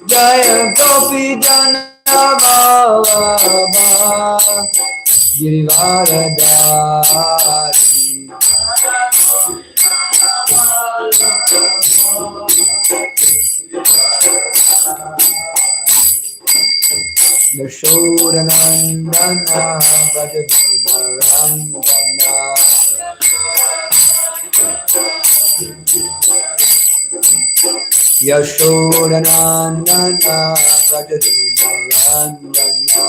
Jaya Gopi Jana Baba Girivaradari Yashodanandana Vrajadana Rangana Yashodanandana Vrajadana Rangana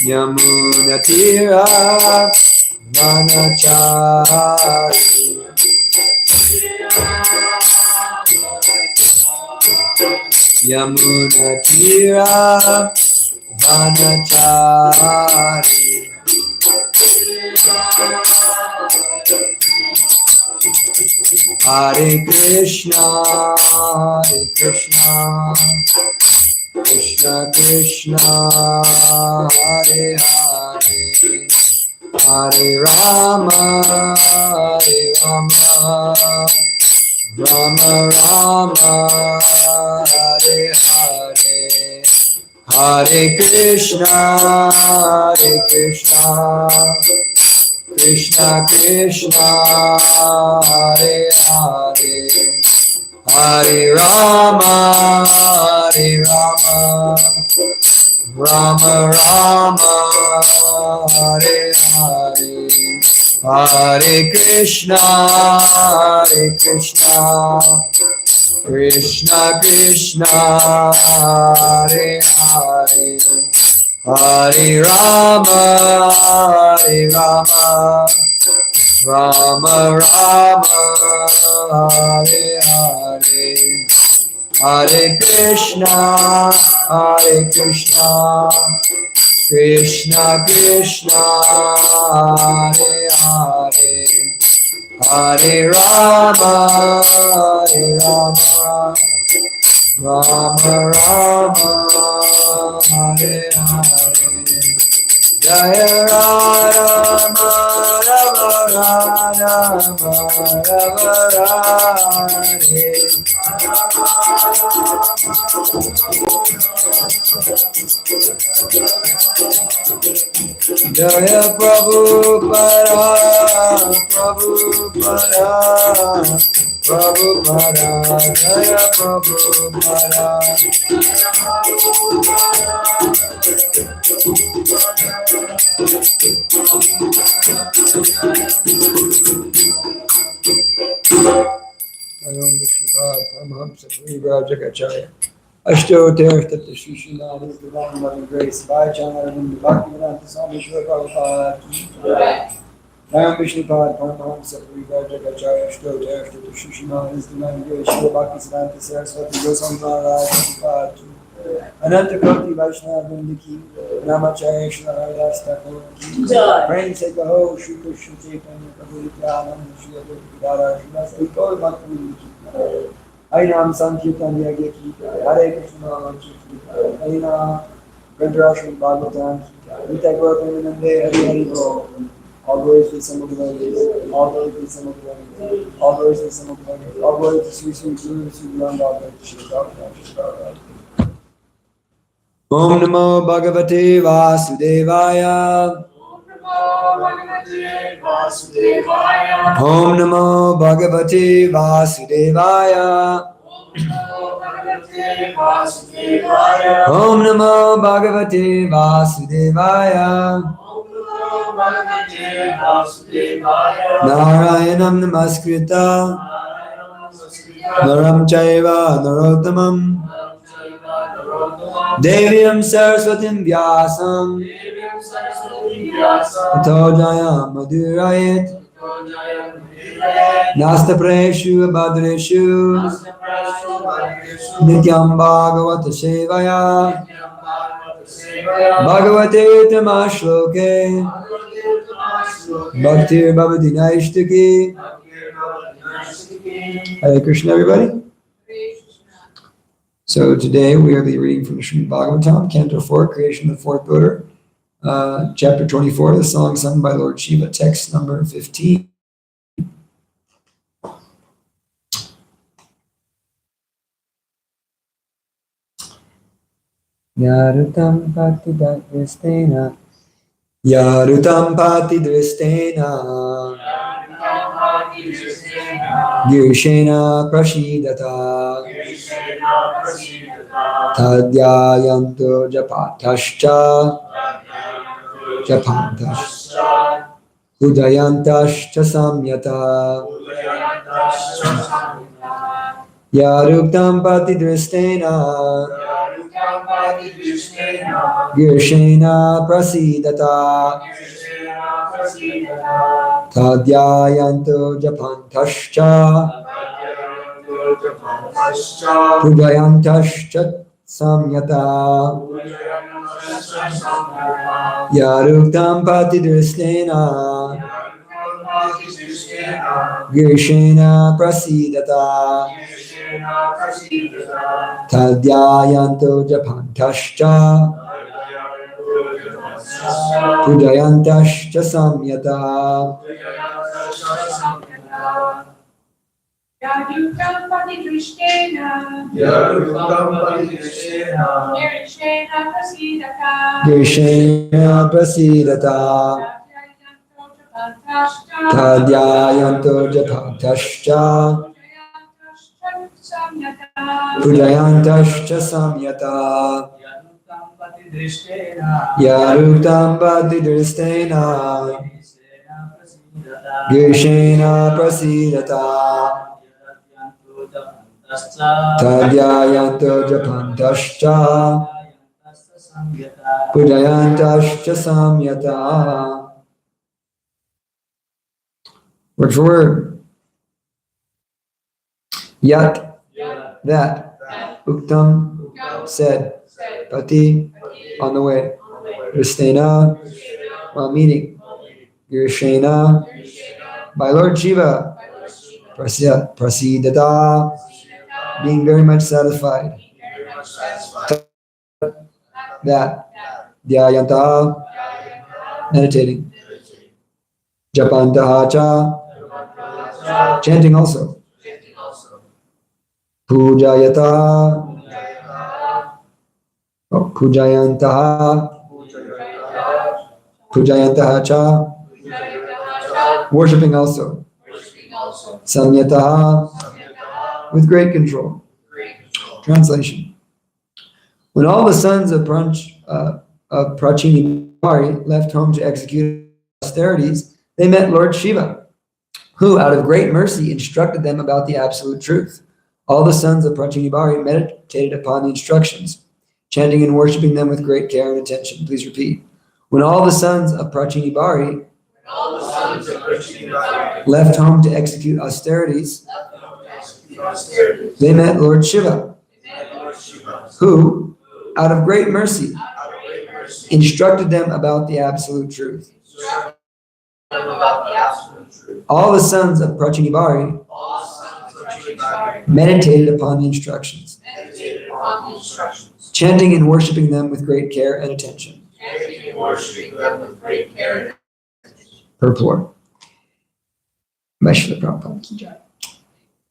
Yamunatira Vanachari Yamunatira Vanachari Hare Krishna Krishna Krishna Hare Hare Hare Rama Rama Rama Hare Hare Hare Krishna Krishna Krishna Hare Hare Hare Rama Rama Rama Hare Hare Hare Krishna Krishna Krishna Hare Hare Hare Rama Rama Rama Hare Hare Hare Krishna Krishna Krishna Hare Hare Hare Rama Rama Rama Hare Hare Jaya Rama Rama Hare Jaya Prabhupada Jaya Prabhupada Paramahamsa Parivrajagacharya Ashtotter Tata Shri Srimad His Divine Loving Grace Bhajanaram Bhaktivedanta Swami Shri Prabhupada Ram Vishnupad Paramahamsa Parivrajagacharya Ashtotter Tata Shri Srimad His Divine Grace Shri Bhaktivedanta Saraswati Goswami Maharaj Prabhupada Ananta Koti Vaishnava Vindiki Namacharya Shri Haridas Thakur Ki Prem Se Kaho Shri Krishna Chaitanya Prabhu Nityananda Shri Advaita Gadadhar Srivastava Gaur Bhakti Vindiki Harinam Sankirtan Yagya Ki Hare Krishna Harinam Gandrashmi Bhagavatam Gita Gaur Premanande Hari Hari Gaur All glories to some of the devotees, all glories to some of the devotees, all glories to some of the devotees, all glories to Sri Sri Guru Sri Guru All glories to Sri Gauranga. Om Namo Bhagavate Vasudevaya. Om Namo Bhagavate Vasudevaya. Om Namo Bhagavate Vasudevaya. Narayanam Namaskrita Naram Chaiva Narottamam Devyam Saraswatim Vyasam Tato Jayam Madhurayat Nasta Preshu Abhadreshu Nityam Bhagavata Sevaya Bhagavate Tamashloke Bhaktir Bhavati Naishtaki. Hare Krishna, everybody. So today we will be reading from the Srimad Bhagavatam, Canto 4, Creation of the Fourth Buddha, Chapter 24, the song sung by Lord Shiva, text number 15. Yarutam patidristena. Yarutam patidristena. Girshena prashidata. Tadyayanto japatascha. Japantascha. Udayantascha samyata. Yaruktam patidristena. Girshena prasidata. Tadyayanto japantascha. Udayantascha samyata. Yaruktam patidristena. Girshena prasidata. Tadyayanto japantascha. Udayantascha samyata. Yadukam patidristena. Girshena prasidata. Girshena prasidata. Tadyayanto japantascha. Udayantascha samyata. Yaruktam patidristena. Girshena prasidata. Tadyayanto japantascha. Udayantascha samyata. Word for word. Yat, that. Uktam, said. Pati, on the way. Dristena, while meeting. Girshena, by Lord Shiva. Prasidata, being very much satisfied. That. Dhyayanta, meditating. Japantaha cha, chanting also. Pujayata, pujayantaha, pujayantaha cha, worshipping also. Samyataha, with great control. Translation. When all the sons of Prachini left home to execute austerities, they met Lord Shiva, who, out of great mercy, instructed them about the absolute truth. All the sons of Prachini meditated upon the instructions, chanting and worshiping them with great care and attention. Please repeat. When all the sons of Prachini left home to execute austerities, they met Lord Shiva, who, out of great mercy, instructed them about the absolute truth. All the sons of Prachini meditated upon the instructions, chanting and worshiping them with great care and attention. Purport.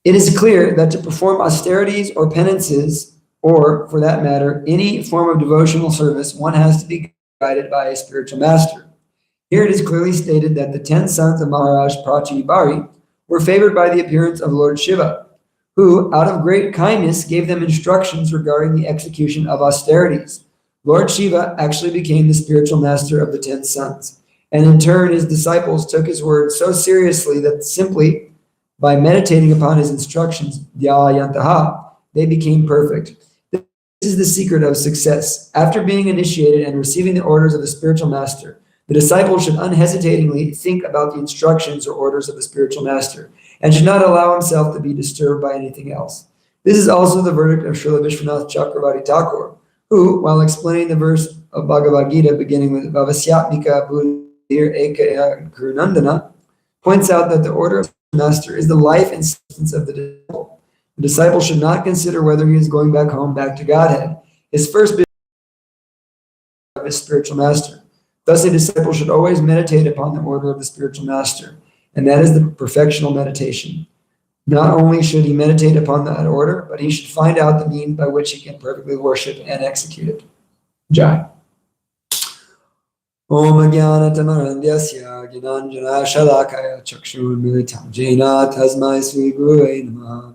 It is clear that to perform austerities or penances, or for that matter, any form of devotional service, one has to be guided by a spiritual master. Here it is clearly stated that the 10 sons of Maharaj Prachini were favored by the appearance of Lord Shiva, who, out of great kindness, gave them instructions regarding the execution of austerities. Lord Shiva actually became the spiritual master of the 10 sons, and in turn his disciples took his words so seriously that simply by meditating upon his instructions, dhyayantaha, they became perfect. This is the secret of success. After being initiated and receiving the orders of the spiritual master, the disciple should unhesitatingly think about the instructions or orders of the spiritual master and should not allow himself to be disturbed by anything else. This is also the verdict of Srila Vishwanath Chakravarti Thakur, who, while explaining the verse of Bhagavad Gita beginning with Vavasyatmika Buddhir Ekaya Gurunandana, points out that the order of the master is the life and substance of the disciple. The disciple should not consider whether he is going back home, back to Godhead. His first business is of his spiritual master. Thus, a disciple should always meditate upon the order of the spiritual master, and that is the perfectional meditation. Not only should he meditate upon that order, but he should find out the means by which he can perfectly worship and execute it. Jai. Om Jnanatamarandhyasya Gnanjana Shalakaya Chakshurmilitam Jena Tasmai Sri Gurave Namaha.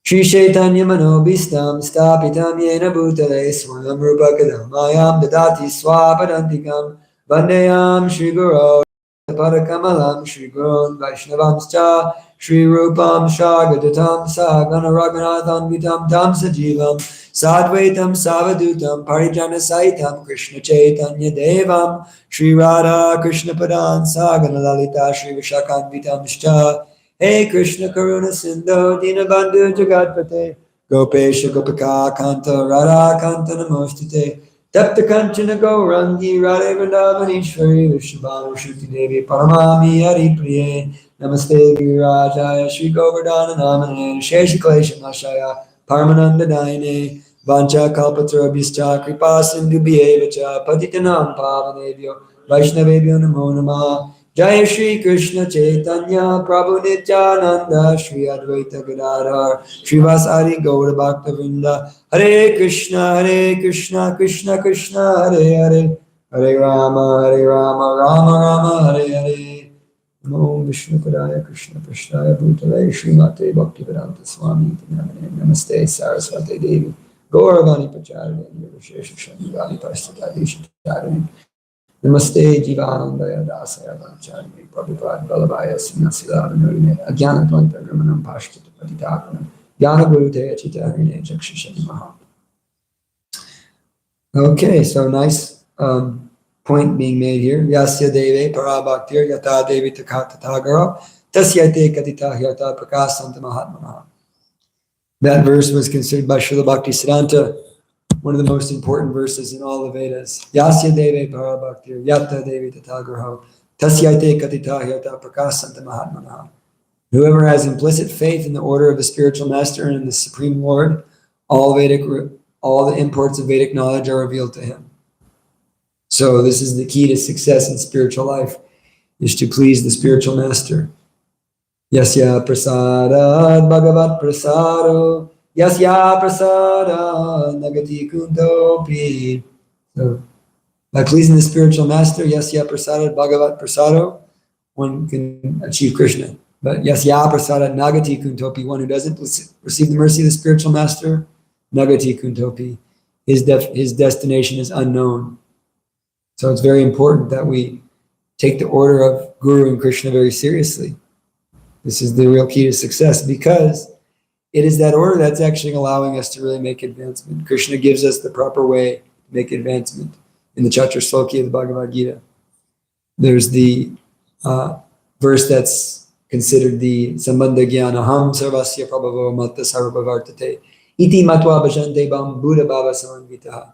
Shri Chaitanya Manobhistam Stapitam Yena Bhutale Swayam Rupa Kadamayam Dadati Swapadantikam Vandeyam Shri Guru Padakamalam Shri Gurun Vaishnavamscha Shri Rupam Shagadatam Sagana Raghunathan Vitam Tam Sajivam Sadvaitam Savadutam Parijana Saitam Krishna Chaitanya Devam Shri Radha Krishna Padan Sagana Lalita Shri Vishakan Vitam Shcha Hey Krishna Karuna Sindhu Dinabandhu Jagatpate Gopesha Gopika Kanta Radha Kanta Namostate Tapta Kanchana Gaurangi Radhe Vrindavaneshwari Vishabhanu Shruti Devi Paramami Hari Priye Namaste Girajaya Shri Govardhana Namane Shesha Klesha Nashaya Paramananda Daine Vancha Kalpatarabhischa Kripa Sindhu Bhyevacha Patitanam Pavanebhyo Vaishnavebhyo Namo Namah Jai Shri Krishna Chaitanya Prabhu Nityananda Shri Advaita Gadadhar Srivasari Gaura Bhakta Vrinda Hare Krishna Krishna Krishna Hare Hare Hare Rama Rama Rama Hare Hare Namo Vishnu Padaya Krishna Prasthaya Bhutale Srimate Bhaktivedanta Swami Namane Namaste Saraswati Devi Gauravani Pacharya Nirvishesha Shanivani Pashtadisha Charini Namaste Jivanandaya Dasaya Vanchari Prabhupada Balabhaya Sinasila Nurine Agyana Dvanta Ramanam Pashkita Patitapanam Jnana Guru Te Chitarine Jakshishani Maha. Okay, so nice point being made here. Yasya Deve Parabhaktir Yata Devi Takata Tagara Tasyate Katita Hyata Prakasanta Mahatmana. That verse was considered by Srila Bhaktisiddhanta one of the most important verses in all the Vedas. Yasya Deve Parabhaktir Yata Devi Tatagraho Tasyate Katita Hyata Prakasanta Mahatmana. Whoever has implicit faith in the order of the spiritual master and in the Supreme Lord, all the imports of Vedic knowledge are revealed to him. So this is the key to success in spiritual life, is to please the spiritual master. Yasya prasada bhagavat prasado yasya prasada nagati kuntopi. So by pleasing the spiritual master, yasya prasada bhagavat prasado, one can achieve Krishna. But yasya prasada nagati kuntopi, one who doesn't receive the mercy of the spiritual master, nagati kuntopi, his destination is unknown. So it's very important that we take the order of Guru and Krishna very seriously. This is the real key to success, because it is that order that's actually allowing us to really make advancement. Krishna gives us the proper way to make advancement. In the Chatra Sloki of the Bhagavad Gita, there's the verse that's considered the Sambandha Jnana Ham Sarvasya Prabhavo Matta Sarvabhavartate Iti Matva Bhajante Bam Buddha Bhava Samanvitaha.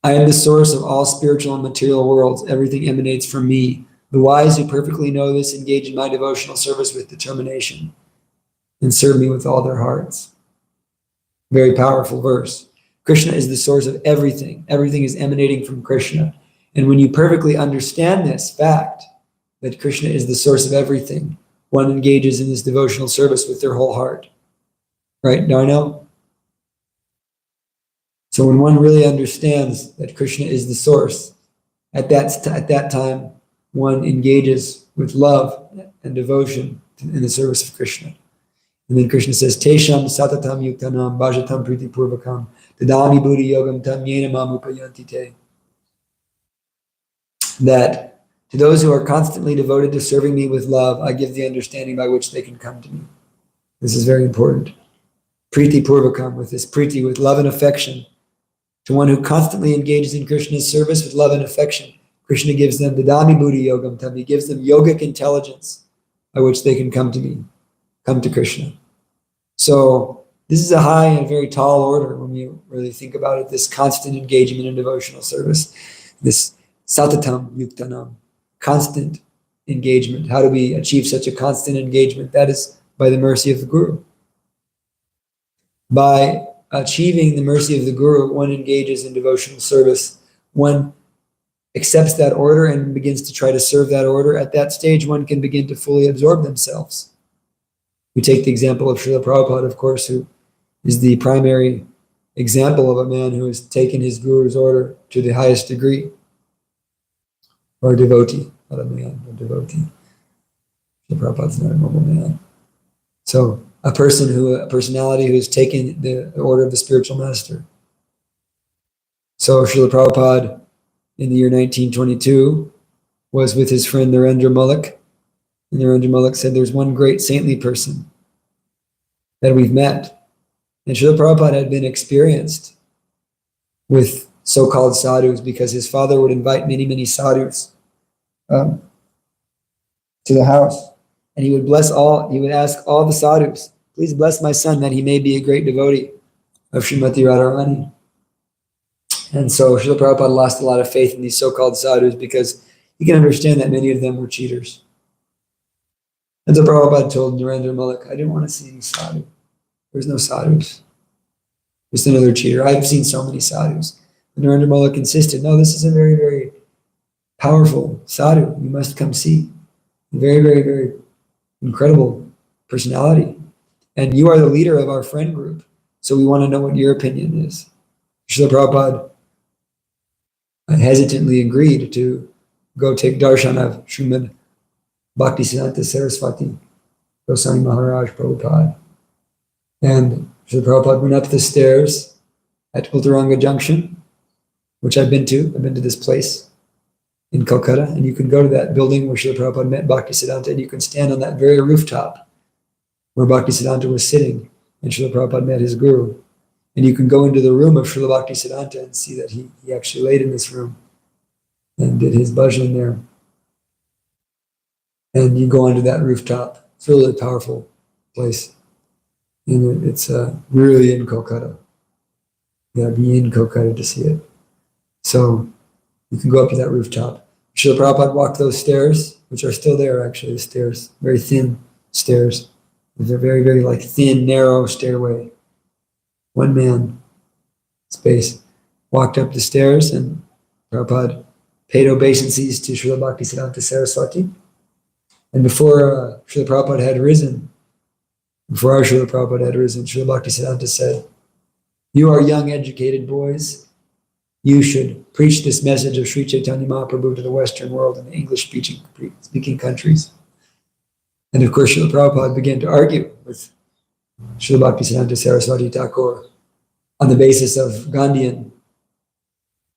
I am the source of all spiritual and material worlds. Everything emanates from me. The wise who perfectly know this engage in my devotional service with determination and serve me with all their hearts. Very powerful verse. Krishna is the source of everything. Everything is emanating from Krishna. And when you perfectly understand this fact, that Krishna is the source of everything, one engages in this devotional service with their whole heart. Right, Darnell? So when one really understands that Krishna is the source, at that time, one engages with love and devotion in the service of Krishna. And then Krishna says, Tesham satatam yuktanam bhajatam priti purvakam tadami buddhi yogam tam yena mam upayanti te. That to those who are constantly devoted to serving me with love, I give the understanding by which they can come to me. This is very important. Priti purvakam, with this priti, with love and affection. To one who constantly engages in Krishna's service with love and affection, Krishna gives them Dadami Buddhi Yogam Tam. He gives them yogic intelligence by which they can come to me, come to Krishna. So this is a high and very tall order when you really think about it, this constant engagement in devotional service, this satatam yuktanam, constant engagement. How do we achieve such a constant engagement? That is by the mercy of the Guru. By achieving the mercy of the Guru, one engages in devotional service. One accepts that order and begins to try to serve that order. At that stage, one can begin to fully absorb themselves. We take the example of Srila Prabhupada, of course, who is the primary example of a man who has taken his guru's order to the highest degree, or a devotee, not a man, a devotee. Srila Prabhupada's not a normal man. So a personality who has taken the order of the spiritual master. So Srila Prabhupada in the year 1922 was with his friend Narendra Mullik, and Narendra Mullik said, there's one great saintly person that we've met. And Srila Prabhupada had been experienced with so-called sadhus because his father would invite many, many sadhus to the house. And he would ask all the sadhus, please bless my son that he may be a great devotee of Srimati Radharani. And so Srila Prabhupada lost a lot of faith in these so-called sadhus because you can understand that many of them were cheaters. And so Prabhupada told Narendra Mullik, I didn't want to see any sadhu. There's no sadhus. Just another cheater. I've seen so many sadhus. And Narendra Mullik insisted, no, this is a very, very powerful sadhu. You must come see. Very, very, very incredible personality. And you are the leader of our friend group. So we want to know what your opinion is. Srila Prabhupada hesitantly agreed to go take darshan of Srimad Bhaktisiddhanta Saraswati Goswami Maharaj Prabhupada. And Srila Prabhupada went up the stairs at Uttaranga Junction, which I've been to. I've been to this place in Kolkata, and you can go to that building where Srila Prabhupada met Bhaktisiddhanta, and you can stand on that very rooftop where Bhaktisiddhanta was sitting, and Srila Prabhupada met his guru. And you can go into the room of Srila Bhaktisiddhanta and see that he actually laid in this room and did his bhajan there. And you go onto that rooftop. It's a really powerful place. And it's really in Kolkata. You gotta be in Kolkata to see it. So you can go up to that rooftop. Srila Prabhupada walked those stairs, which are still there actually, the stairs, very thin stairs. They're very, very like thin, narrow stairway. One man space. Walked up the stairs and Prabhupada paid obeisances to Srila Bhaktisiddhanta Saraswati. And before Srila Prabhupada had risen, before our Srila Prabhupada had risen, Srila Bhaktisiddhanta said, you are young, educated boys. You should preach this message of Sri Chaitanya Mahaprabhu to the Western world in the English-speaking countries. And of course, Srila Prabhupada began to argue with Srila Bhaktisiddhanta Saraswati Thakur on the basis of Gandhian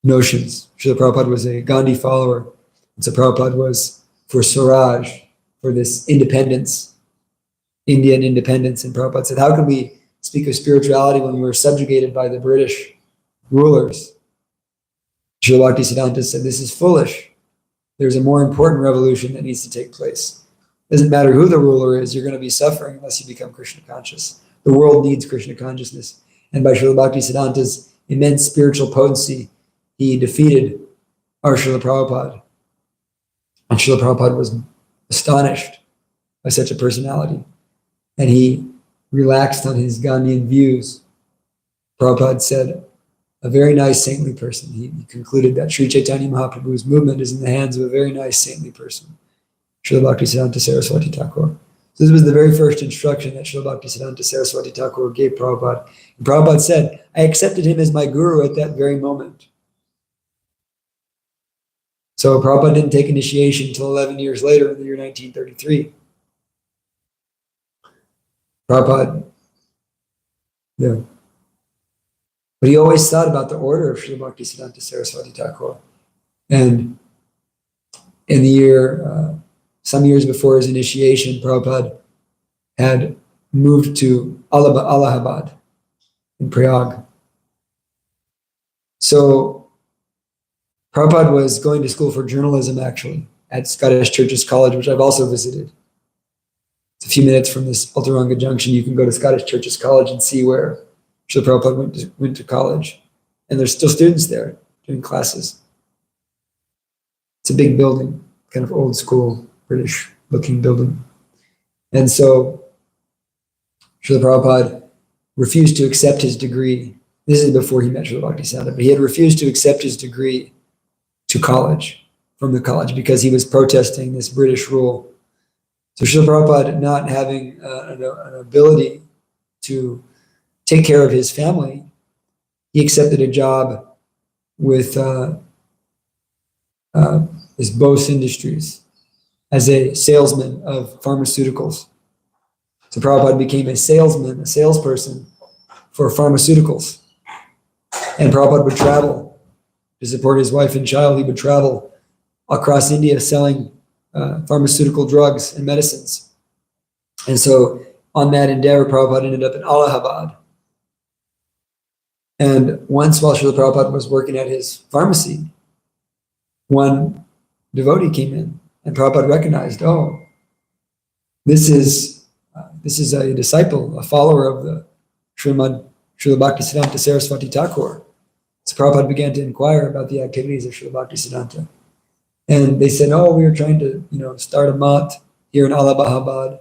notions. Srila Prabhupada was a Gandhi follower. And so Prabhupada was for Swaraj, for this independence, Indian independence. And Prabhupada said, how can we speak of spirituality when we were subjugated by the British rulers? Srila Bhaktisiddhanta said, this is foolish. There's a more important revolution that needs to take place. It doesn't matter who the ruler is, you're going to be suffering unless you become Krishna conscious. The world needs Krishna consciousness. And by Srila Bhaktisiddhanta's immense spiritual potency, he defeated our Srila Prabhupada. And Srila Prabhupada was astonished by such a personality. And he relaxed on his Gandhian views. Prabhupada said, a very nice saintly person. He concluded that Sri Chaitanya Mahaprabhu's movement is in the hands of a very nice saintly person, Srila Bhaktisiddhanta Saraswati Thakur. So this was the very first instruction that Srila Bhaktisiddhanta Saraswati Thakur gave Prabhupada. And Prabhupada said, I accepted him as my guru at that very moment. So Prabhupada didn't take initiation until 11 years later in the year 1933. Prabhupada, yeah. But he always thought about the order of Srila Bhaktisiddhanta Saraswati Thakur. And in the year, some years before his initiation, Prabhupada had moved to Allahabad in Prayag. So Prabhupada was going to school for journalism actually at Scottish Churches College, which I've also visited. It's a few minutes from this Uttaranga Junction. You can go to Scottish Churches College and see where Srila Prabhupada went to college. And there's still students there doing classes. It's a big building, kind of old school, British looking building. And so Srila Prabhupada refused to accept his degree. This is before he met Srila Bhaktisiddhanta, but he had refused to accept his degree to college, from the college, because he was protesting this British rule. So Srila Prabhupada, not having an ability to take care of his family, he accepted a job with this Bose Industries as a salesman of pharmaceuticals. So Prabhupada became a salesperson for pharmaceuticals. And Prabhupada would travel to support his wife and child. He would travel across India selling pharmaceutical drugs and medicines. And so on that endeavor, Prabhupada ended up in Allahabad. And once while Srila Prabhupada was working at his pharmacy, one devotee came in and Prabhupada recognized, oh, this is a disciple, a follower of the Srimad Srila Bhaktisiddhanta Saraswati Thakur. So Prabhupada began to inquire about the activities of Srila Bhaktisiddhanta. And they said, oh, we were trying to, start a mat here in Allahabad.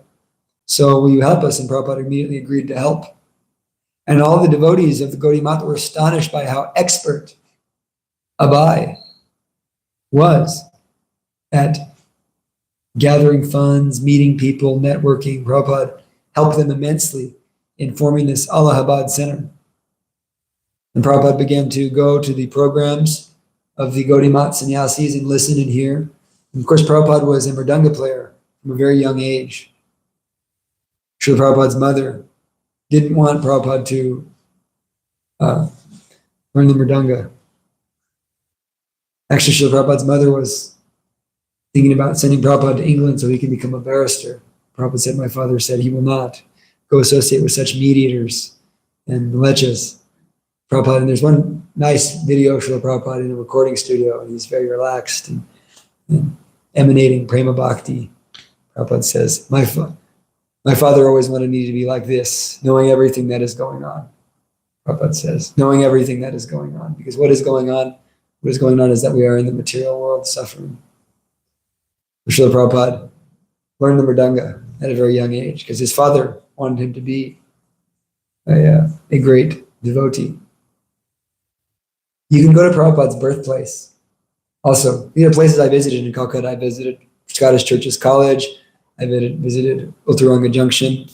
So will you help us? And Prabhupada immediately agreed to help. And all the devotees of the Gaudiya Mata were astonished by how expert Abai was at gathering funds, meeting people, networking. Prabhupada helped them immensely in forming this Allahabad center. And Prabhupada began to go to the programs of the Gaudiya Mata sannyasis and listen and hear. And of course, Prabhupada was a mridanga player from a very young age. Srila Prabhupada's mother didn't want Prabhupada to learn the mridanga. Actually, Srila Prabhupada's mother was thinking about sending Prabhupada to England so he could become a barrister. Prabhupada said, my father said he will not go associate with such mediators and lechas. Prabhupada, and there's one nice video of Srila Prabhupada in a recording studio, and he's very relaxed and emanating prema bhakti. Prabhupada says, my father always wanted me to be like this, knowing everything that is going on. Prabhupada says, knowing everything that is going on. Because what is going on is that we are in the material world suffering. Srila Prabhupada learned the mridanga at a very young age because his father wanted him to be a great devotee. You can go to Prabhupada's birthplace. Also, these are places I visited in Calcutta. I visited Scottish Churches College. I visited Uttaranga Junction,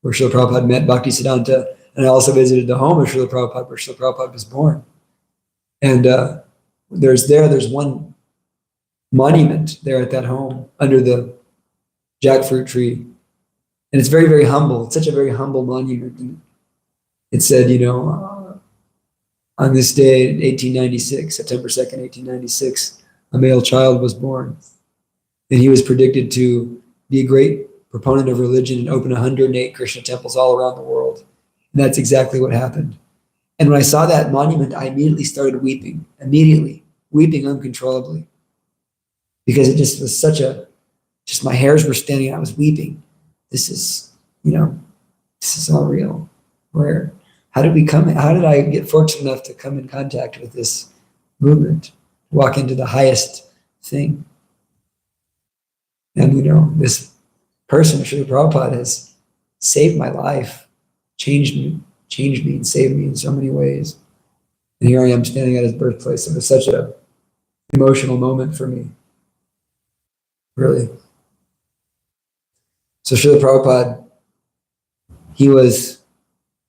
where Srila Prabhupada met Bhaktisiddhanta. And I also visited the home of Srila Prabhupada, where Srila Prabhupada was born. And there's one monument there at that home under the jackfruit tree. And it's very, very humble. It's such a very humble monument. And it said, on this day in 1896, September 2nd, 1896, a male child was born. And he was predicted to be a great proponent of religion and open 108 Krishna temples all around the world. And that's exactly what happened. And when I saw that monument, I immediately started weeping, weeping uncontrollably. Because it just was just my hairs were standing, I was weeping. This is all real. How did I get fortunate enough to come in contact with this movement, walk into the highest thing? And, this person, Srila Prabhupada, has saved my life, changed me and saved me in so many ways. And here I am standing at his birthplace. It was such an emotional moment for me, really. So Srila Prabhupada, he was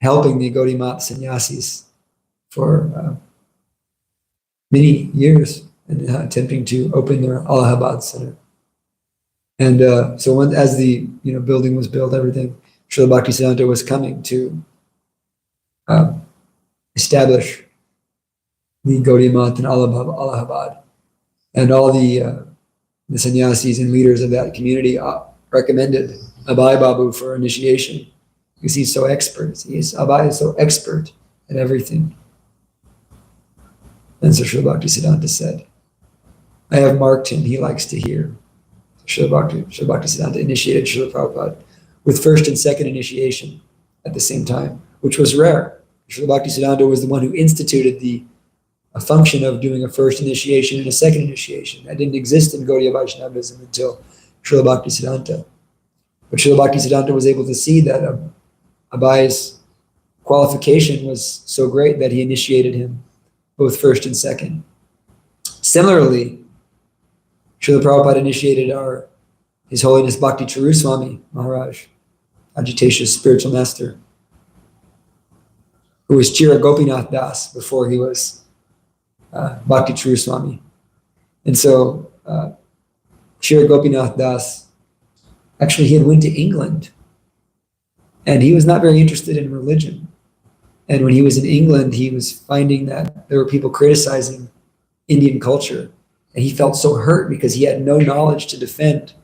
helping the Gaudiya Mata sannyasis for many years and attempting to open their Allahabad center. And so as the building was built, everything, Srila Bhaktisiddhanta was coming to establish the Gaudiya Mata in Allahabad. And all the sannyasis and leaders of that community recommended Abai Babu for initiation because he's so expert. Abai is so expert at everything. And so Srila Bhaktisiddhanta said, I have marked him, he likes to hear. Srila Bhaktisiddhanta initiated Srila Prabhupada with first and second initiation at the same time, which was rare. Srila Bhaktisiddhanta was the one who instituted a function of doing a first initiation and a second initiation. That didn't exist in Gaudiya Vaishnavism until Srila Bhaktisiddhanta. But Srila Bhaktisiddhanta was able to see that Abai's qualification was so great that he initiated him both first and second. Similarly, Srila Prabhupada initiated His Holiness Bhakti Charuswami Maharaj, Agitasha's spiritual master, who was Chira Gopinath Das before he was Bhakti True Swami. And so Chira Gopinath Das, actually he had went to England, and he was not very interested in religion. And when he was in England, he was finding that there were people criticizing Indian culture. And he felt so hurt because he had no knowledge to defend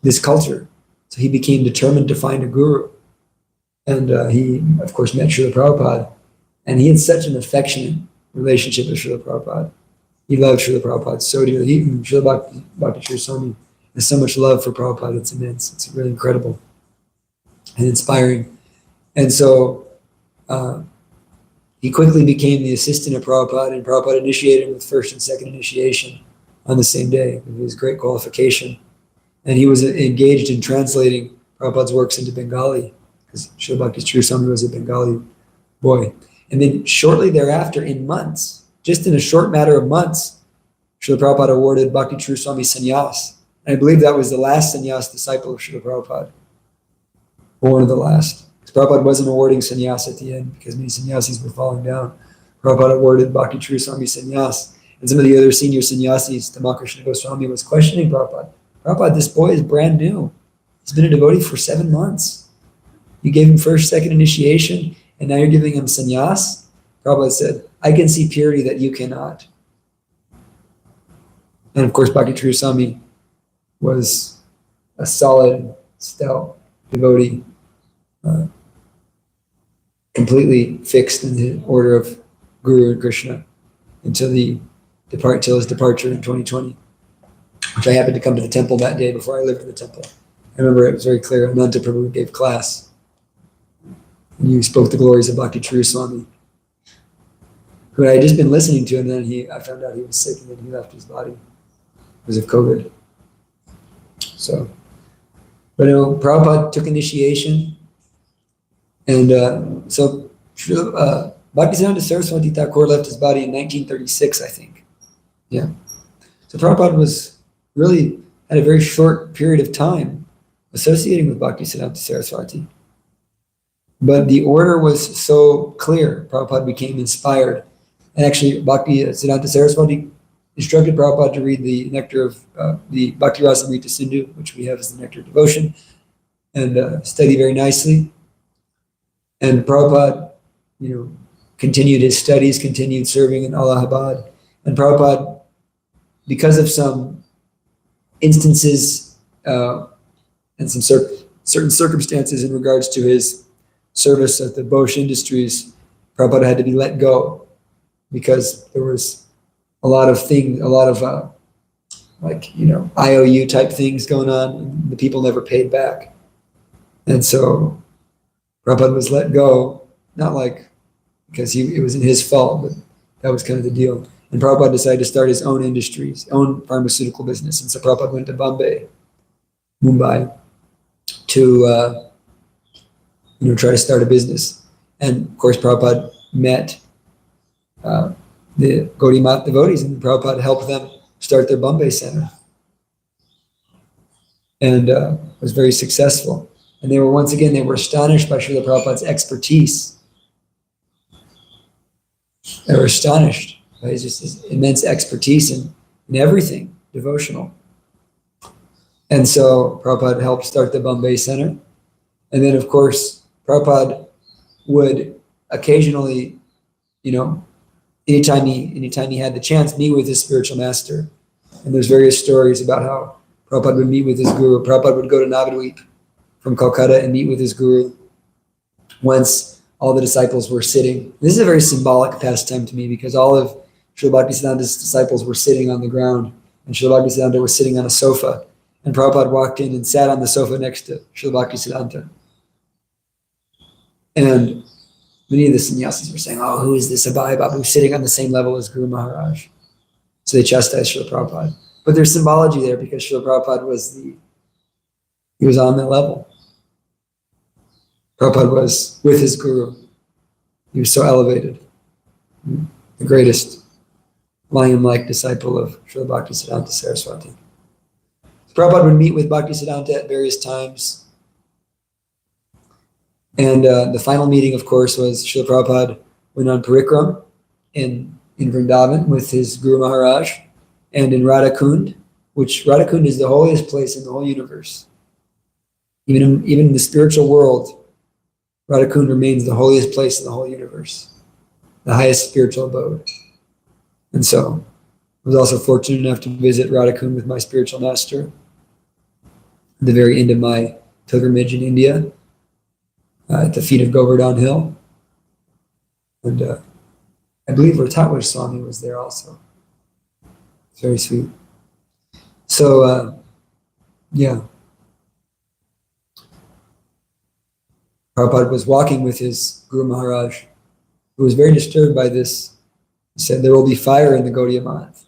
this culture. So he became determined to find a guru. And he, of course, met Srila Prabhupada. And he had such an affectionate relationship with Srila Prabhupada. He loved Srila Prabhupada so dearly. Srila Bhakti Sri Swami has so much love for Prabhupada. It's immense. It's really incredible and inspiring. And so he quickly became the assistant of Prabhupada, and Prabhupada initiated him with first and second initiation on the same day. It was great qualification. And he was engaged in translating Prabhupada's works into Bengali, because Srila Bhakti Sri Swami was a Bengali boy. And then shortly thereafter, in months, just in a short matter of months, Srila Prabhupada awarded Bhakti True Swami sannyas. And I believe that was the last sannyas disciple of Srila Prabhupada, or one of the last. Prabhupada wasn't awarding sannyas at the end because many sannyasis were falling down. Prabhupada awarded Bhakti True Swami sannyas. And some of the other senior sannyasis, Tamakrishna Goswami, was questioning Prabhupada. Prabhupada, this boy is brand new. He's been a devotee for 7 months. You gave him first, second initiation, and now you're giving him sannyas? Prabhupada said, I can see purity that you cannot. And of course, Bhakti True Swami was a solid, stout devotee, completely fixed in the order of Guru and Krishna until his departure in 2020, which I happened to come to the temple that day before I lived in the temple. I remember it was very clear. Ananta Prabhu gave class, and you spoke the glories of Bhakti True Swami, who I had just been listening to, and then I found out he was sick, and then he left his body because of COVID. So, but Prabhupada took initiation. And so Bhaktisiddhanta Saraswati Thakur left his body in 1936, I think. Yeah. So Prabhupada had a very short period of time associating with Bhaktisiddhanta Saraswati. But the order was so clear, Prabhupada became inspired. And actually, Bhaktisiddhanta Saraswati instructed Prabhupada to read the nectar of the Bhakti Rasamrita Sindhu, which we have as the nectar of devotion, and study very nicely. And Prabhupada, continued his studies, continued serving in Allahabad. And Prabhupada, because of some instances and some certain circumstances in regards to his service at the Bosch Industries, Prabhupada had to be let go because there was a lot of IOU type things going on, and the people never paid back. And so Prabhupada was let go, not because it wasn't his fault, but that was kind of the deal. And Prabhupada decided to start his own industries, own pharmaceutical business. And so Prabhupada went to Mumbai, to try to start a business. And of course, Prabhupada met the Gaudiya Math devotees, and Prabhupada helped them start their Bombay center, and was very successful. And they were astonished by Srila Prabhupada's expertise. They were astonished by his immense expertise in everything devotional. And so Prabhupada helped start the Bombay Center. And then, of course, Prabhupada would occasionally, anytime he had the chance, meet with his spiritual master. And there's various stories about how Prabhupada would meet with his guru. Prabhupada would go to Navadvip from Calcutta and meet with his guru once all the disciples were sitting. This is a very symbolic pastime to me, because all of Srila Bhaktisiddhanta's disciples were sitting on the ground, and Srila Bhaktisiddhanta was sitting on a sofa. And Prabhupada walked in and sat on the sofa next to Srila Bhaktisiddhanta. And many of the sannyasis were saying, "Oh, who is this Abhay Babu sitting on the same level as Guru Maharaj?" So they chastised Srila Prabhupada. But there's symbology there, because Srila Prabhupada he was on that level. Prabhupada was with his guru. He was so elevated. The greatest lion-like disciple of Srila Bhaktisiddhanta Saraswati. So Prabhupada would meet with Bhaktisiddhanta at various times. And the final meeting, of course, was Srila Prabhupada went on Parikram in Vrindavan with his Guru Maharaj, and in Radhakund, which Radhakund is the holiest place in the whole universe. Even in the spiritual world, Radhakund remains the holiest place in the whole universe, the highest spiritual abode. And so I was also fortunate enough to visit Radhakund with my spiritual master at the very end of my pilgrimage in India, at the feet of Govardhan Hill. And I believe Rattatwar Swami was there also. It's very sweet. So, yeah. Prabhupada was walking with his Guru Maharaj, who was very disturbed by this. He said, there will be fire in the Gaudiya Math.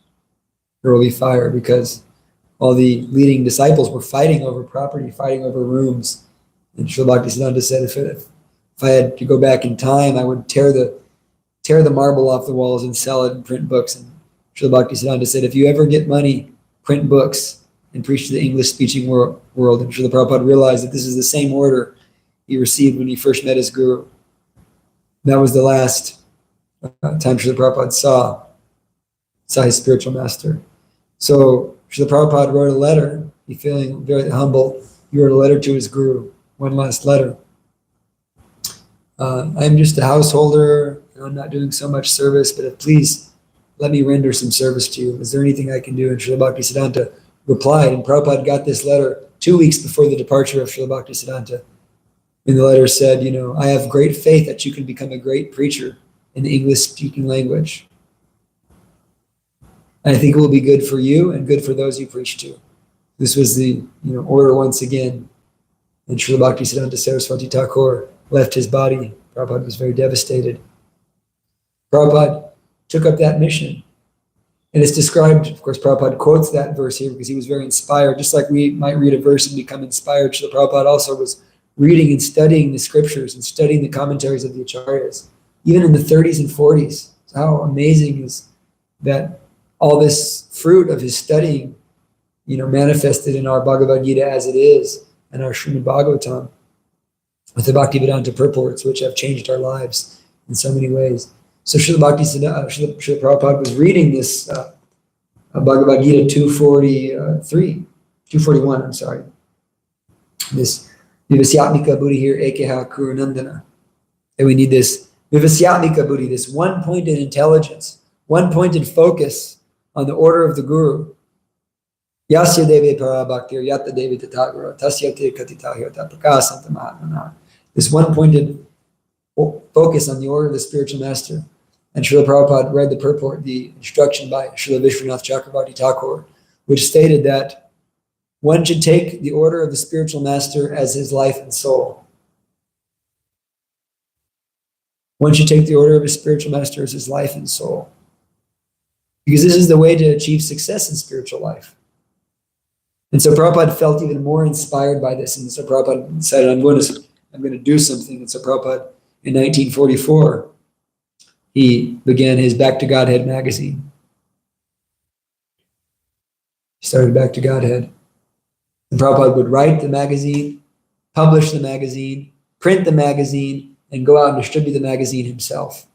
There will be fire because all the leading disciples were fighting over property, fighting over rooms. And Srila Bhaktisiddhanta said, if I had to go back in time, I would tear the marble off the walls and sell it and print books. And Srila Bhaktisiddhanta said, if you ever get money, print books and preach to the English-speaking world. And Srila Prabhupada realized that this is the same order he received when he first met his guru. That was the last time Srila Prabhupada saw his spiritual master. So Srila Prabhupada wrote a letter, he feeling very humble. He wrote a letter to his guru, one last letter. I'm just a householder, and I'm not doing so much service, but please let me render some service to you. Is there anything I can do? And Srila Bhaktisiddhanta replied, and Prabhupada got this letter 2 weeks before the departure of Srila Bhaktisiddhanta. And the letter said, I have great faith that you can become a great preacher in the English-speaking language. And I think it will be good for you and good for those you preach to. This was the order once again. And Srila Bhaktisiddhanta Saraswati Thakur left his body. Prabhupada was very devastated. Prabhupada took up that mission. And it's described, of course, Prabhupada quotes that verse here because he was very inspired. Just like we might read a verse and become inspired, Srila Prabhupada also was reading and studying the scriptures and studying the commentaries of the acharyas, even in the 30s and 40s. So how amazing is that all this fruit of his studying, manifested in our Bhagavad Gita as it is, and our Srimad Bhagavatam, with the Bhaktivedanta purports, which have changed our lives in so many ways. So Srila Prabhupada was reading this Bhagavad Gita 241, this Vivasyatmika Buddhi here, Ekeha Kurunandana. And we need this Vivasyatmika Buddhi, this one-pointed intelligence, one-pointed focus on the order of the Guru. Yasya Deve Parabhaktir, Yatta Devi Tatagara, Tasya Te Katitahirta Prakasanta Mahatmana. This one-pointed focus on the order of the spiritual master. And Srila Prabhupada read the purport, the instruction by Srila Vishwanath Chakravarti Thakur, which stated that one should take the order of the spiritual master as his life and soul. One should take the order of his spiritual master as his life and soul. Because this is the way to achieve success in spiritual life. And so Prabhupada felt even more inspired by this. And so Prabhupada decided, I'm going to do something. And so Prabhupada, in 1944, he began his Back to Godhead magazine. He started Back to Godhead. And Prabhupada would write the magazine, publish the magazine, print the magazine, and go out and distribute the magazine himself.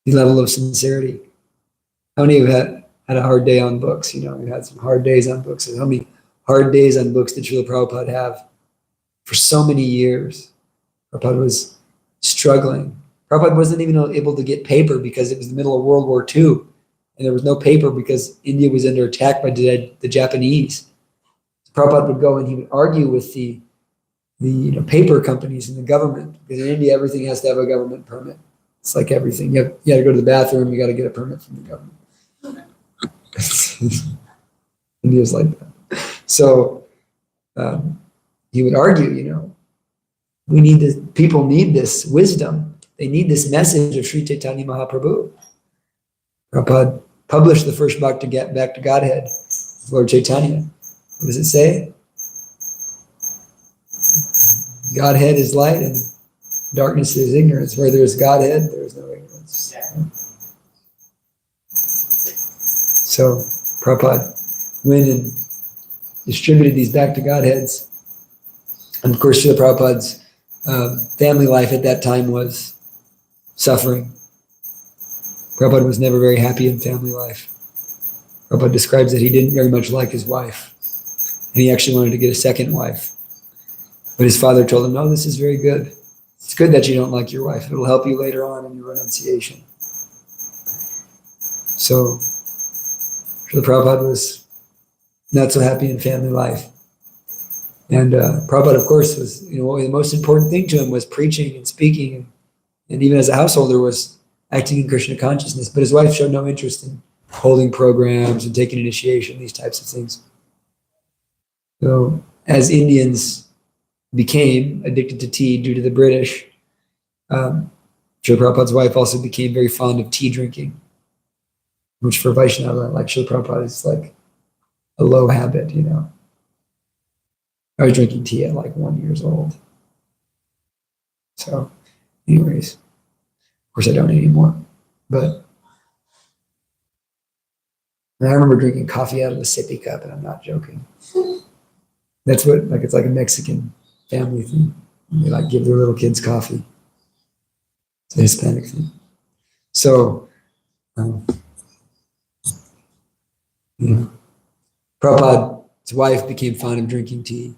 The level of sincerity. How many of you had a hard day on books? You had some hard days on books. How many hard days on books did Srila Prabhupada have? For so many years, Prabhupada was struggling. Prabhupada wasn't even able to get paper because it was the middle of World War II. And there was no paper because India was under attack by the Japanese. So Prabhupada would go and he would argue with the paper companies and the government. Because in India, everything has to have a government permit. It's like everything. You got to go to the bathroom, you got to get a permit from the government. India's like that. So he would argue, we need this, people need this wisdom. They need this message of Sri Chaitanya Mahaprabhu. Prabhupada published the first Back to Godhead, Lord Chaitanya. What does it say? Godhead is light and darkness is ignorance. Where there is Godhead, there is no ignorance. So Prabhupada went and distributed these Back to Godheads And of course, Srila Prabhupada's family life at that time was suffering. Prabhupada was never very happy in family life. Prabhupada describes that he didn't very much like his wife. And he actually wanted to get a second wife. But his father told him, no, this is very good. It's good that you don't like your wife. It'll help you later on in your renunciation. So, Srila Prabhupada was not so happy in family life. And Prabhupada, of course, was, the most important thing to him was preaching and speaking, and even as a householder was acting in Krishna consciousness. But his wife showed no interest in holding programs and taking initiation, these types of things. So, as Indians became addicted to tea due to the British, Srila Prabhupada's wife also became very fond of tea drinking, which for Vaishnava, like Srila Prabhupada, is like a low habit, I was drinking tea at like 1 year old. So, anyways, of course I don't anymore. But I remember drinking coffee out of a sippy cup, and I'm not joking. That's what, it's like a Mexican family thing. They give their little kids coffee. It's a Hispanic thing. So, Prabhupada's wife became fond of drinking tea.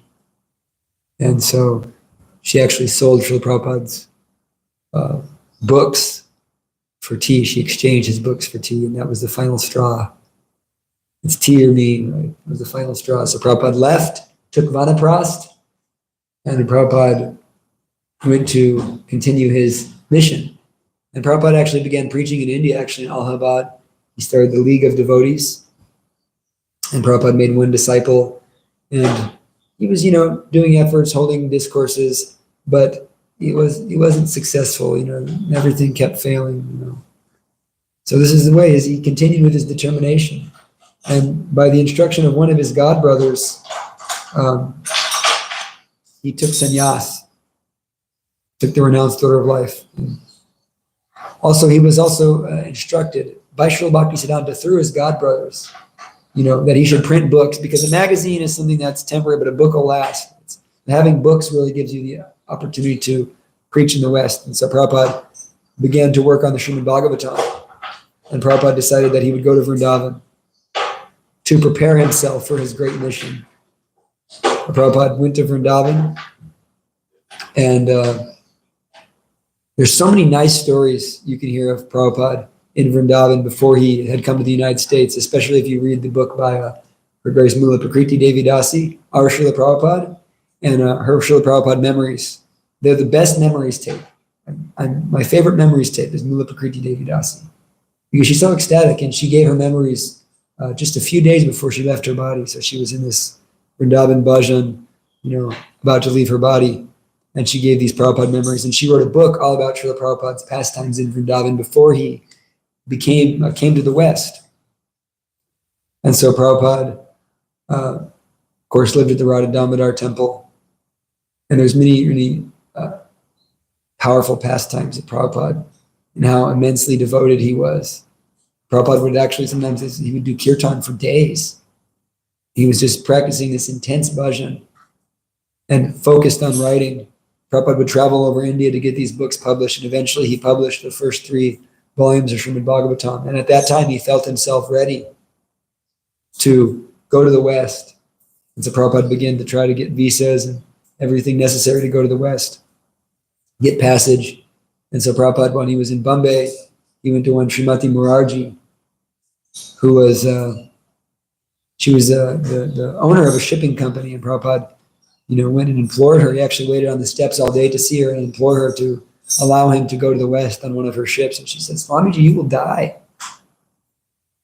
And so she actually sold Srila Prabhupada's books for tea. She exchanged his books for tea, and that was the final straw. It's tea or me, right? It was the final straw. So Prabhupada left, took Vanaprast, and Prabhupada went to continue his mission. And Prabhupada actually began preaching in India, actually in Allahabad. He started the League of Devotees, and Prabhupada made one disciple, and he was, doing efforts, holding discourses, but he wasn't successful, everything kept failing, So this is the way, as he continued with his determination. And by the instruction of one of his godbrothers, he took sannyas, took the renounced order of life. And also, he was also instructed by Srila Bhaktisiddhanta through his godbrothers, that he should print books, because a magazine is something that's temporary, but a book will last. Having books really gives you the opportunity to preach in the West. And so Prabhupada began to work on the Srimad Bhagavatam. And Prabhupada decided that he would go to Vrindavan to prepare himself for his great mission. Prabhupada went to Vrindavan, and there's so many nice stories you can hear of Prabhupada in Vrindavan before he had come to the United States, especially if you read the book by Her Grace Mula Prakriti Devi Dasi, our Srila Prabhupada, and her Srila Prabhupada memories. They're the best memories tape. My favorite memories tape is Mula Prakriti Devi Dasi, because she's so ecstatic, and she gave her memories just a few days before she left her body. So she was in this Vrindavan bhajan, about to leave her body, and she gave these Prabhupada memories, and she wrote a book all about Srila Prabhupada's pastimes in Vrindavan before he came to the West. And so Prabhupada, of course, lived at the Radha Damodar temple, and there's many powerful pastimes of Prabhupada and how immensely devoted he was. Prabhupada would actually sometimes, he would do kirtan for days. He was just practicing this intense bhajan and focused on writing. Prabhupada would travel over India to get these books published, and eventually he published the first 3 volumes of Srimad Bhagavatam. And at that time, he felt himself ready to go to the West. And so Prabhupada began to try to get visas and everything necessary to go to the West, get passage. And so Prabhupada, when he was in Bombay, he went to one Srimati Murarji, who was, she was the owner of a shipping company, and Prabhupada, went and implored her. He actually waited on the steps all day to see her and implore her to allow him to go to the West on one of her ships. And she said, Swamiji, you will die.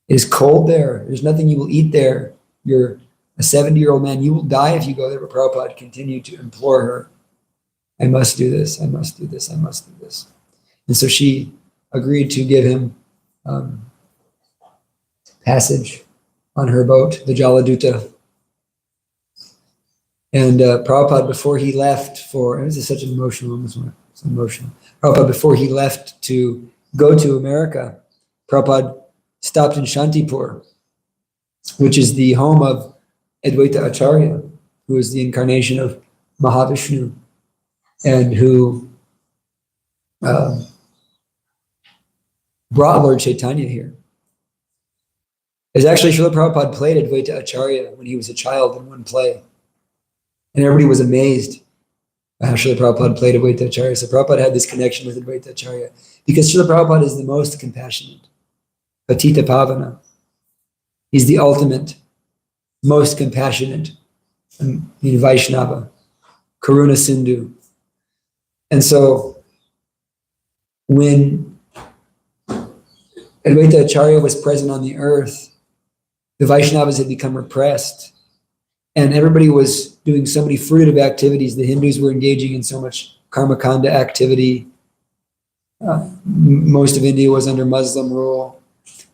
It is cold there. There's nothing you will eat there. You're a 70-year-old man. You will die if you go there. But Prabhupada continued to implore her, I must do this. I must do this. I must do this. And so she agreed to give him passage on her boat, the Jaladuta. And Prabhupada, before he left this is such an emotional moment. It's emotional. Prabhupada, before he left to go to America, Prabhupada stopped in Shantipur, which is the home of Advaita Acharya, who is the incarnation of Mahavishnu, and who brought Lord Chaitanya here. It's actually Srila Prabhupada played Advaita Acharya when he was a child in one play. And everybody was amazed by how Srila Prabhupada played Advaita Acharya. So Prabhupada had this connection with Advaita Acharya because Srila Prabhupada is the most compassionate. Patita Pavana. He's the ultimate, most compassionate Vaishnava. Karuna Sindhu. And so when Advaita Acharya was present on the earth, the Vaishnavas had become repressed, and everybody was doing so many fruitive activities. The Hindus were engaging in so much karmakanda activity. Most of India was under Muslim rule.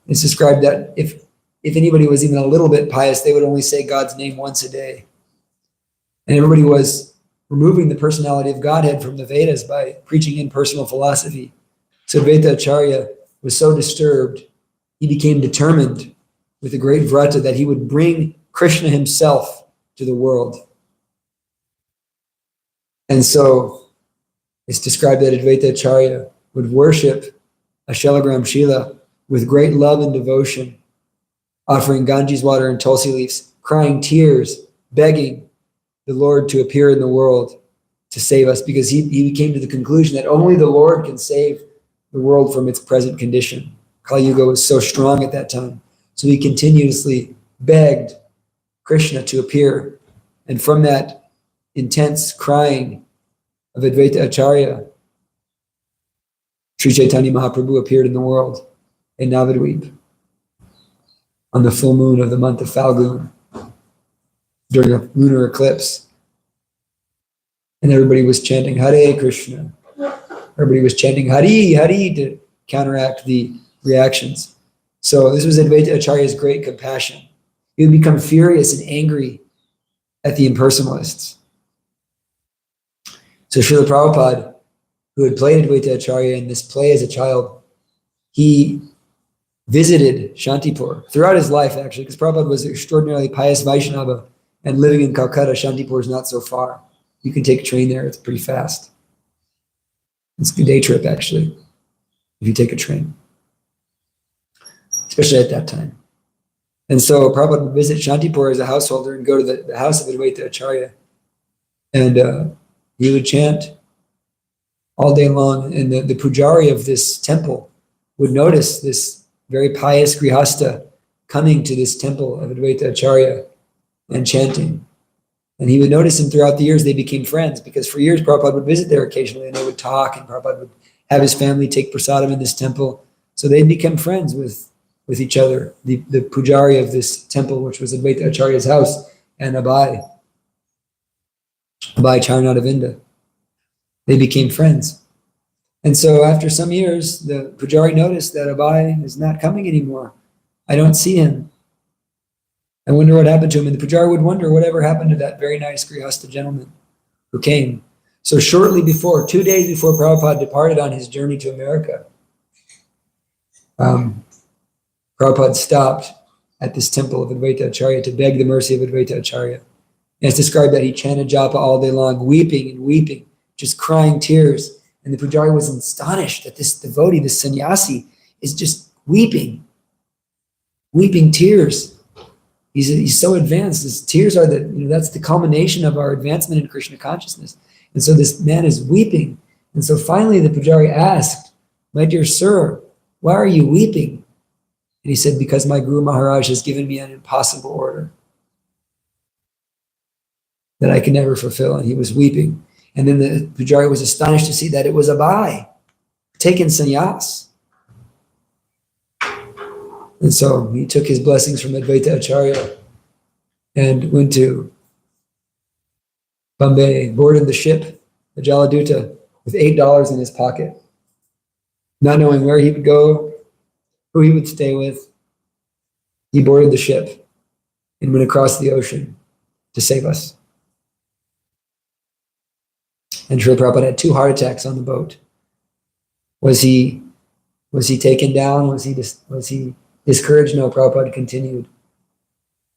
It's described that if anybody was even a little bit pious, they would only say God's name once a day. And everybody was removing the personality of Godhead from the Vedas by preaching impersonal philosophy. So Advaita Acharya was so disturbed, he became determined with a great vrata that he would bring Krishna himself to the world. And so it's described that Advaita Acharya would worship a Shalagram Shila with great love and devotion, offering Ganges water and tulsi leaves, crying tears, begging the Lord to appear in the world to save us, because he came to the conclusion that only the Lord can save the world from its present condition. Kali Yuga was so strong at that time. So he continuously begged Krishna to appear. And from that intense crying of Advaita Acharya, Sri Chaitanya Mahaprabhu appeared in the world in Navadvip on the full moon of the month of Falgun during a lunar eclipse. And everybody was chanting Hare Krishna. Everybody was chanting Hari, Hari to counteract the reactions. So this was Advaita Acharya's great compassion. He would become furious and angry at the impersonalists. So Srila Prabhupada, who had played Advaita Acharya in this play as a child, he visited Shantipur throughout his life, actually, because Prabhupada was an extraordinarily pious Vaishnava, and living in Calcutta, Shantipur is not so far. You can take a train there, it's pretty fast. It's a day trip, actually, if you take a train, especially at that time. And so Prabhupada would visit Shantipur as a householder and go to the house of Advaita Acharya. And he would chant all day long. And the pujari of this temple would notice this very pious grihasta coming to this temple of Advaita Acharya and chanting. And he would notice him throughout the years. They became friends because for years Prabhupada would visit there occasionally and they would talk, and Prabhupada would have his family take prasadam in this temple. So they became friends with each other, the pujari of this temple, which was Advaita Acharya's house, and Abai Charnadavinda. They became friends. And so after some years, the pujari noticed that Abai is not coming anymore. I don't see him. I wonder what happened to him. And the pujari would wonder whatever happened to that very nice grihasta gentleman who came. So shortly before, 2 days before Prabhupada departed on his journey to America, Prabhupada stopped at this temple of Advaita Acharya to beg the mercy of Advaita Acharya. And it's described that he chanted japa all day long, weeping and weeping, just crying tears. And the pujari was astonished that this devotee, this sannyasi, is just weeping tears. He's so advanced. His tears are that's the culmination of our advancement in Krishna consciousness. And so this man is weeping. And so finally the pujari asked, "My dear sir, why are you weeping?" And he said, "Because my Guru Maharaj has given me an impossible order that I can never fulfill." And he was weeping. And then the pujari was astonished to see that it was Abai, taken sannyas. And so he took his blessings from Advaita Acharya and went to Bombay, boarded the ship, the Jaladuta, with $8 in his pocket, not knowing where he would go, who he would stay with. He boarded the ship and went across the ocean to save us. And Srila Prabhupada had 2 heart attacks on the boat. Was he taken down? Was he discouraged? No, Prabhupada continued.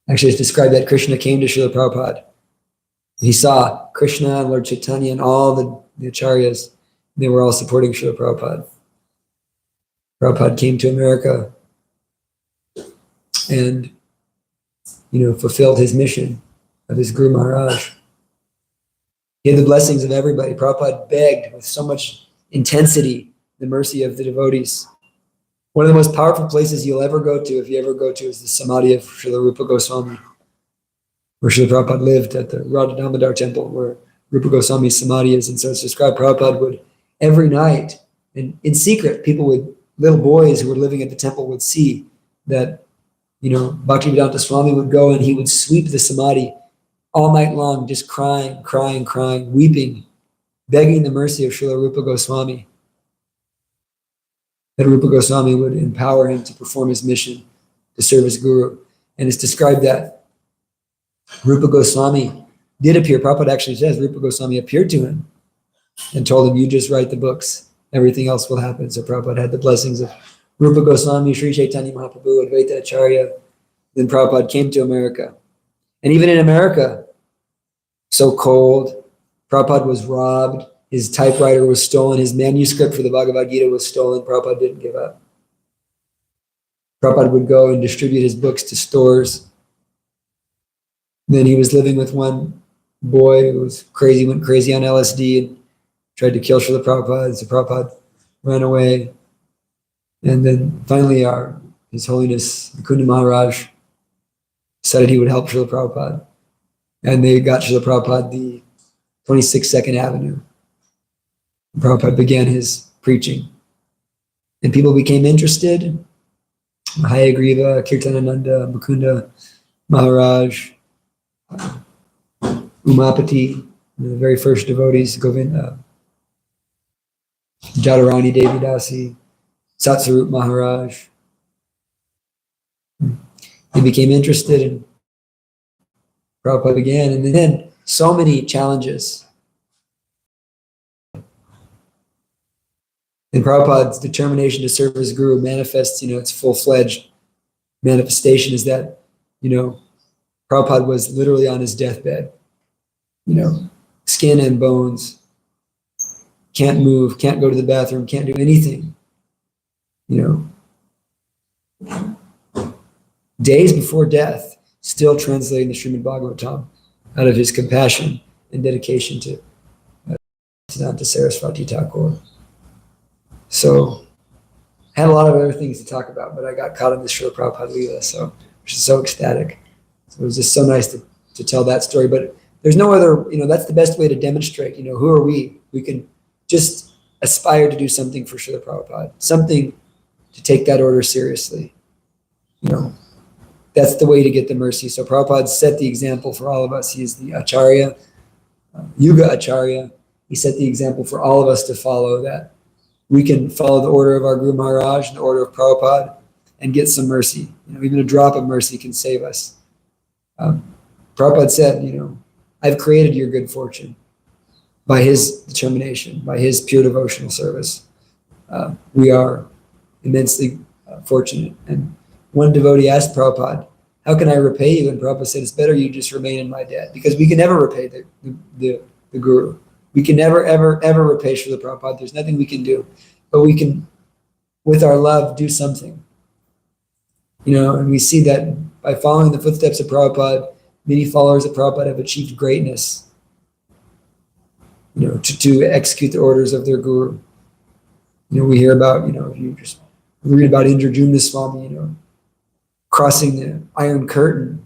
Actually, it's described that Krishna came to Srila Prabhupada He saw Krishna and Lord Chaitanya and all the acharyas. They were all supporting Srila Prabhupada. Prabhupada came to America and, fulfilled his mission of his Guru Maharaj. He had the blessings of everybody. Prabhupada begged with so much intensity the mercy of the devotees. One of the most powerful places you'll ever go to, if you ever go to, is the Samadhi of Srila Rupa Goswami, where Srila Prabhupada lived at the Radha Damodar temple, where Rupa Goswami's Samadhi is. And so it's described Prabhupada would, every night, and in secret, little boys who were living at the temple would see that, Bhaktivedanta Swami would go and he would sweep the Samadhi all night long, just crying, weeping, begging the mercy of Srila Rupa Goswami. That Rupa Goswami would empower him to perform his mission to serve his guru. And it's described that Rupa Goswami did appear. Prabhupada actually says Rupa Goswami appeared to him and told him, you just write the books. Everything else will happen. So Prabhupada had the blessings of Rupa Goswami, Sri Chaitanya Mahaprabhu, Advaita Acharya. Then Prabhupada came to America. And even in America, so cold, Prabhupada was robbed. His typewriter was stolen. His manuscript for the Bhagavad Gita was stolen. Prabhupada didn't give up. Prabhupada would go and distribute his books to stores. Then he was living with one boy who was crazy, went crazy on LSD and tried to kill Srila Prabhupada. So Prabhupada ran away. And then finally His Holiness Mukunda Maharaj decided he would help Srila Prabhupada. And they got Srila Prabhupada the 26th 2nd Avenue. Prabhupada began his preaching. And people became interested. Hayagriva, Kirtanananda, Mukunda Maharaj, Umapati, the very first devotees, Govinda, Jadharani Devi Dasi, Satsarup Maharaj. They became interested and Prabhupada began. And then so many challenges. And Prabhupada's determination to serve as guru manifests, its full-fledged manifestation is that, Prabhupada was literally on his deathbed, skin and bones, can't move, can't go to the bathroom, can't do anything, days before death, still translating the Srimad Bhagavatam out of his compassion and dedication to Siddhanta Saraswati Thakur. So I had a lot of other things to talk about, but I got caught in this Srila Prabhupada Leela, so which is so ecstatic. So it was just so nice to tell that story. But there's no other, that's the best way to demonstrate, who are we? We can just aspire to do something for Srila Prabhupada, something to take that order seriously. That's the way to get the mercy. So Prabhupada set the example for all of us. He is the Acharya, Yuga Acharya. He set the example for all of us to follow, that we can follow the order of our Guru Maharaj and the order of Prabhupada and get some mercy. Even a drop of mercy can save us. Prabhupada said, I've created your good fortune by his determination, by his pure devotional service. We are immensely fortunate. And one devotee asked Prabhupada, how can I repay you? And Prabhupada said, it's better you just remain in my debt, because we can never repay the Guru. We can never, ever, ever repay Srila Prabhupada. There's nothing we can do. But we can, with our love, do something. And we see that by following the footsteps of Prabhupada, many followers of Prabhupada have achieved greatness, to execute the orders of their Guru. We hear about, if you just read about Indrajumna Swami, crossing the Iron Curtain,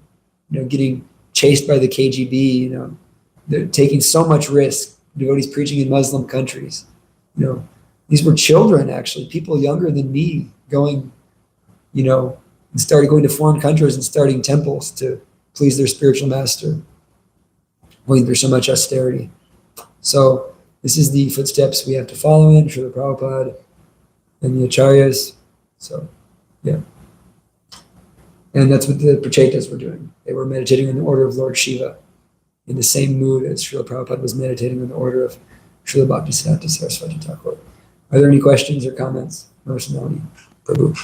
getting chased by the KGB, they're taking so much risk. Devotees preaching in Muslim countries. These were children, actually, people younger than me, going, and started going to foreign countries and starting temples to please their spiritual master, when there's so much austerity. So this is the footsteps we have to follow in, Srila Prabhupada and the Acharyas. So, yeah. And that's what the Prachetas were doing. They were meditating in the order of Lord Shiva, in the same mood as Srila Prabhupada was meditating in the order of Srila Bhaktisiddhanta Saraswati Thakur. Are there any questions or comments? Narsimali Prabhu.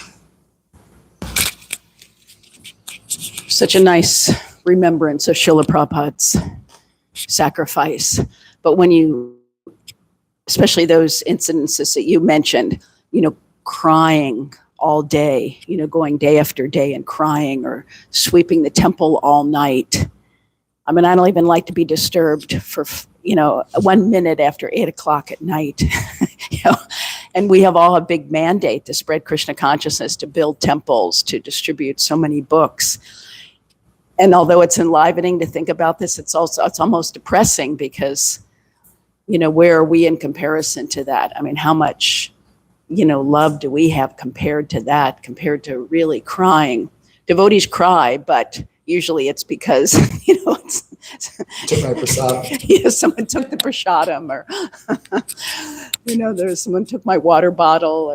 Such a nice remembrance of Srila Prabhupada's sacrifice. But when you, especially those incidences that you mentioned, crying all day, going day after day and crying, or sweeping the temple all night. I mean, I don't even like to be disturbed for, 1 minute after 8 o'clock at night. And we all a big mandate to spread Krishna consciousness, to build temples, to distribute so many books. And although it's enlivening to think about this, it's almost depressing, because, where are we in comparison to that? I mean, how much, love do we have compared to that, compared to really crying? Devotees cry, but usually it's because, Took my prasad. someone took the prasadam, or, someone took my water bottle,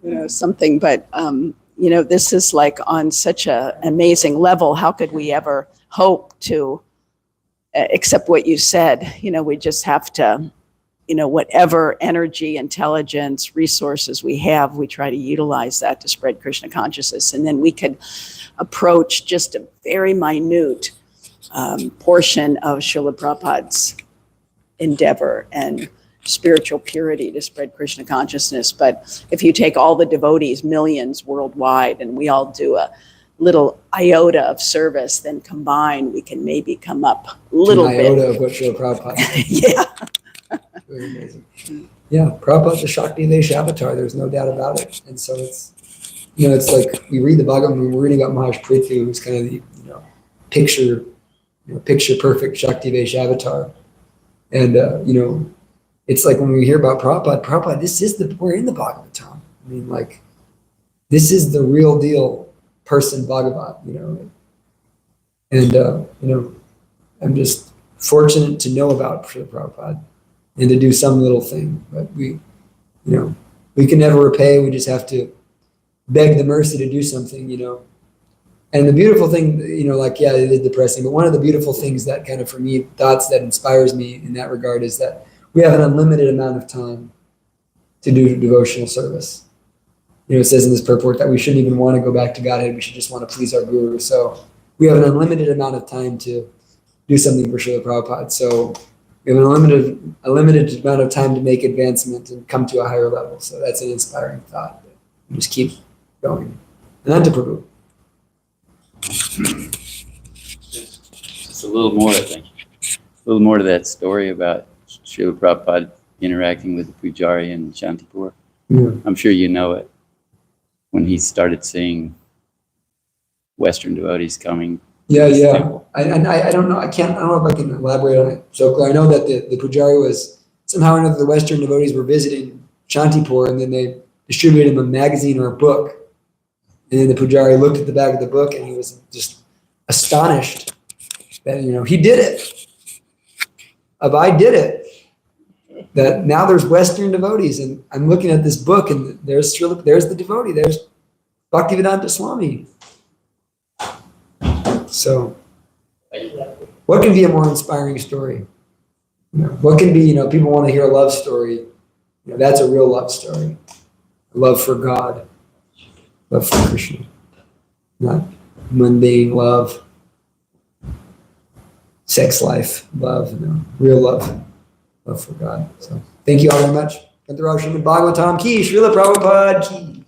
or, something. But, this is like on such an amazing level. How could we ever hope to accept what you said? We just have to, whatever energy, intelligence, resources we have, we try to utilize that to spread Krishna consciousness. And then we could approach just a very minute portion of Srila Prabhupada's endeavor and spiritual purity to spread Krishna consciousness. But if you take all the devotees, millions worldwide, and we all do a little iota of service, then combined, we can maybe come up a little bit. Iota of what Srila Prabhupada. Yeah. Very amazing. Yeah, Prabhupada's a Shakti Vesh avatar. There's no doubt about it. And so it's, it's like we read the Bhagavatam, we're reading about Maharaj Prithu, who's kind of the, picture perfect Shakti Vesh avatar. And, it's like when we hear about Prabhupada, we're in the Bhagavatam. I mean, like, this is the real deal person Bhagavat, And, I'm just fortunate to know about Srila Prabhupada and to do some little thing. But we can never repay. We just have to beg the mercy to do something, And the beautiful thing, it is depressing, but one of the beautiful things that kind of, for me, thoughts that inspires me in that regard is that we have an unlimited amount of time to do devotional service. It says in this purport that we shouldn't even want to go back to Godhead. We should just want to please our Guru. So we have an unlimited amount of time to do something for Srila Prabhupada. So we have a limited amount of time to make advancement and come to a higher level. So that's an inspiring thought. We just keep going. Ananta Prabhu. Just a little more, I think. A little more to that story about Srila Prabhupada interacting with the Pujari in Shantipur. Yeah. I'm sure you know it. When he started seeing Western devotees coming. Yeah. I don't know. I don't know if I can elaborate on it so clear. I know that the Pujari was somehow or another, the Western devotees were visiting Shantipur, and then they distributed him a magazine or a book. And then the Pujari looked at the back of the book, and he was just astonished that, he did it. I did it. That now there's Western devotees, and I'm looking at this book, and there's the devotee, there's Bhaktivedanta Swami. So, what can be a more inspiring story? What can be, people want to hear a love story. That's a real love story. Love for God. Love for Krishna. Not mundane love. Sex life, love, real love. Love for God. So, thank you all very much. Gantharao Srimad Bhagavatam ki, Srila Prabhupada ki.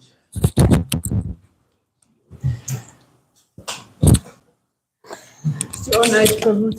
So nice, Prabhu.